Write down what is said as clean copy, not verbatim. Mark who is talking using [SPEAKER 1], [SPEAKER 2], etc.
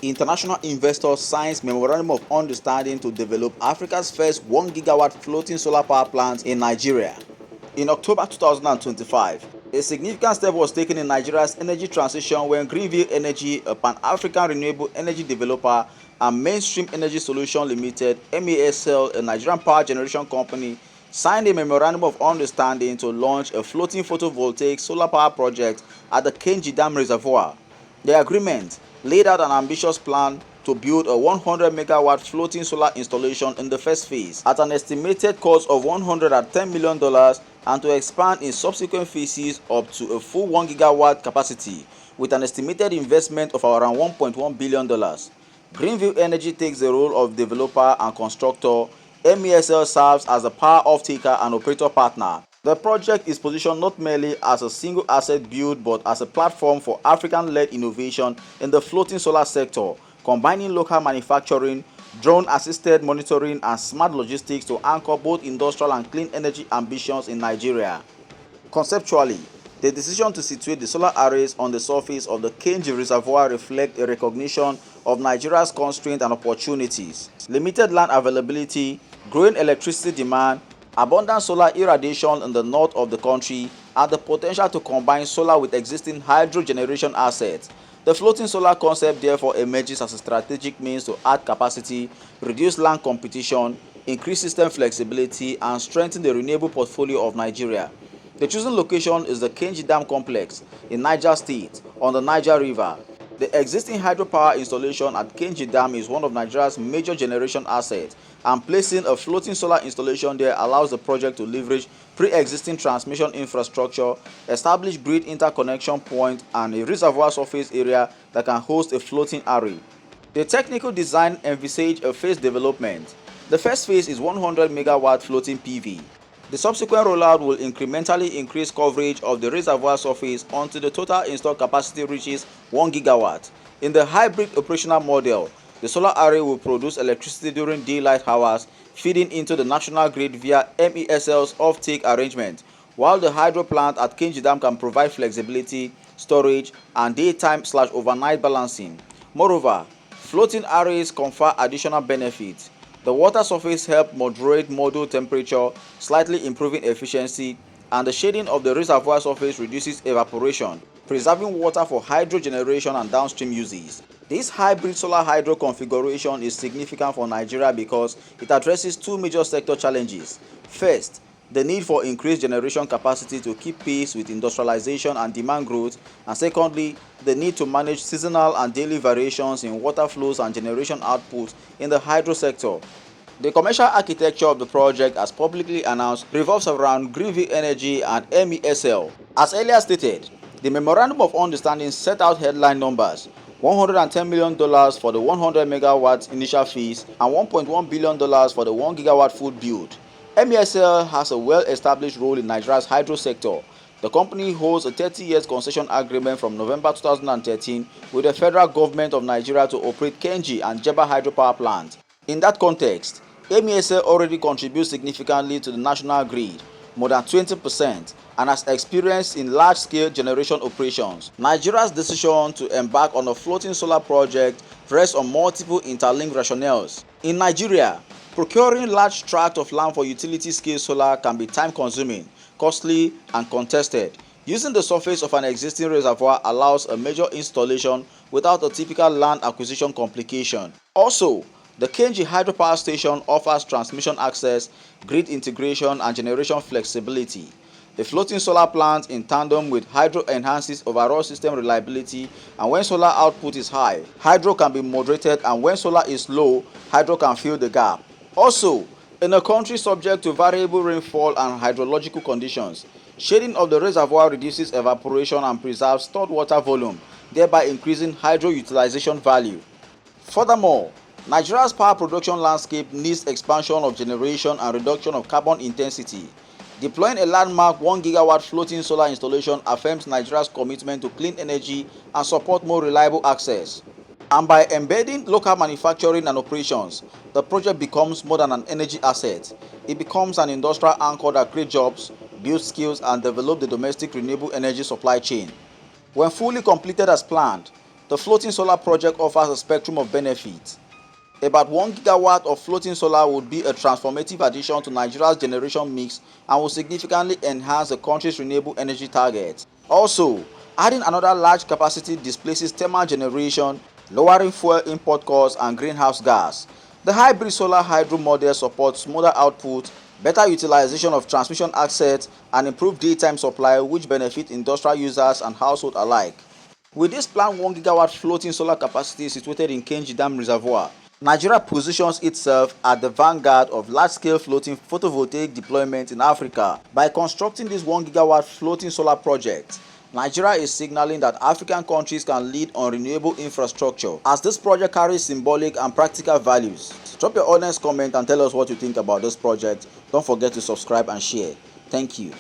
[SPEAKER 1] International investors signs memorandum of understanding to develop Africa's first 1 gigawatt floating solar power plant in Nigeria. In October 2025, a significant step was taken in Nigeria's energy transition when Greenville Energy, a Pan-African renewable energy developer, and Mainstream Energy Solution Limited (MESL), a Nigerian power generation company, signed a memorandum of understanding to launch a floating photovoltaic solar power project at the Kenji Dam Reservoir. The agreement laid out an ambitious plan to build a 100 megawatt floating solar installation in the first phase at an estimated cost of $110 million and to expand in subsequent phases up to a full 1 gigawatt capacity with an estimated investment of around $1.1 billion. Greenville Energy takes the role of developer and constructor. MESL serves as a power off-taker and operator partner. The project is positioned not merely as a single asset build but as a platform for African-led innovation in the floating solar sector, combining local manufacturing, drone-assisted monitoring, and smart logistics to anchor both industrial and clean energy ambitions in Nigeria. Conceptually, the decision to situate the solar arrays on the surface of the Kenji Reservoir reflects a recognition of Nigeria's constraints and opportunities: limited land availability, growing electricity demand, abundant solar irradiation in the north of the country, and the potential to combine solar with existing hydro generation assets. The floating solar concept therefore emerges as a strategic means to add capacity, reduce land competition, increase system flexibility, and strengthen the renewable portfolio of Nigeria. The chosen location is the Kenji Dam Complex in Niger State on the Niger River. The existing hydropower installation at Kenji Dam is one of Nigeria's major generation assets, and placing a floating solar installation there allows the project to leverage pre-existing transmission infrastructure, establish grid interconnection points, and a reservoir surface area that can host a floating array. The technical design envisages a phase development. The first phase is 100 megawatt floating PV. The subsequent rollout will incrementally increase coverage of the reservoir surface until the total installed capacity reaches 1 gigawatt. In the hybrid operational model, the solar array will produce electricity during daylight hours, feeding into the national grid via MESL's off-take arrangement, while the hydro plant at Kenji Dam can provide flexibility, storage, and daytime/overnight balancing. Moreover, floating arrays confer additional benefits. The water surface helps moderate module temperature, slightly improving efficiency, and the shading of the reservoir surface reduces evaporation, preserving water for hydro generation and downstream uses. This hybrid solar hydro configuration is significant for Nigeria because it addresses two major sector challenges. First, the need for increased generation capacity to keep pace with industrialization and demand growth, and secondly, the need to manage seasonal and daily variations in water flows and generation output in the hydro sector. The commercial architecture of the project, as publicly announced, revolves around Greenville Energy and MESL. As earlier stated, the Memorandum of Understanding set out headline numbers: $110 million for the 100 megawatts initial phase and $1.1 billion for the 1 gigawatt full build. MESL has a well-established role in Nigeria's hydro sector. The company holds a 30-year concession agreement from November 2013 with the federal government of Nigeria to operate Kenji and Jeba hydropower plants. In that context, MESL already contributes significantly to the national grid, more than 20%, and has experience in large-scale generation operations. Nigeria's decision to embark on a floating solar project rests on multiple interlinked rationales. In Nigeria, procuring large tracts of land for utility-scale solar can be time-consuming, costly, and contested. Using the surface of an existing reservoir allows a major installation without a typical land acquisition complication. Also, the Kenji hydropower station offers transmission access, grid integration, and generation flexibility. The floating solar plant in tandem with hydro enhances overall system reliability, and when solar output is high, hydro can be moderated, and when solar is low, hydro can fill the gap. Also, in a country subject to variable rainfall and hydrological conditions, shading of the reservoir reduces evaporation and preserves stored water volume, thereby increasing hydro utilization value. Furthermore, Nigeria's power production landscape needs expansion of generation and reduction of carbon intensity. Deploying a landmark 1 gigawatt floating solar installation affirms Nigeria's commitment to clean energy and support more reliable access. And by embedding local manufacturing and operations, the project becomes more than an energy asset. It becomes an industrial anchor that creates jobs, builds skills, and develops the domestic renewable energy supply chain. When fully completed as planned, The floating solar project offers a spectrum of benefits. About 1 gigawatt of floating solar would be a transformative addition to Nigeria's generation mix and will significantly enhance the country's renewable energy targets. Also, adding another large capacity displaces thermal generation, lowering fuel import costs and greenhouse gas. The hybrid solar hydro model supports smoother output, better utilization of transmission assets, and improved daytime supply, which benefit industrial users and households alike. With this planned 1 gigawatt floating solar capacity situated in Kenji Dam Reservoir, Nigeria positions itself at the vanguard of large-scale floating photovoltaic deployment in Africa. By constructing this 1 gigawatt floating solar project, Nigeria is signaling that African countries can lead on renewable infrastructure, as this project carries symbolic and practical values. Drop your honest comment and tell us what you think about this project. Don't forget to subscribe and share. Thank you.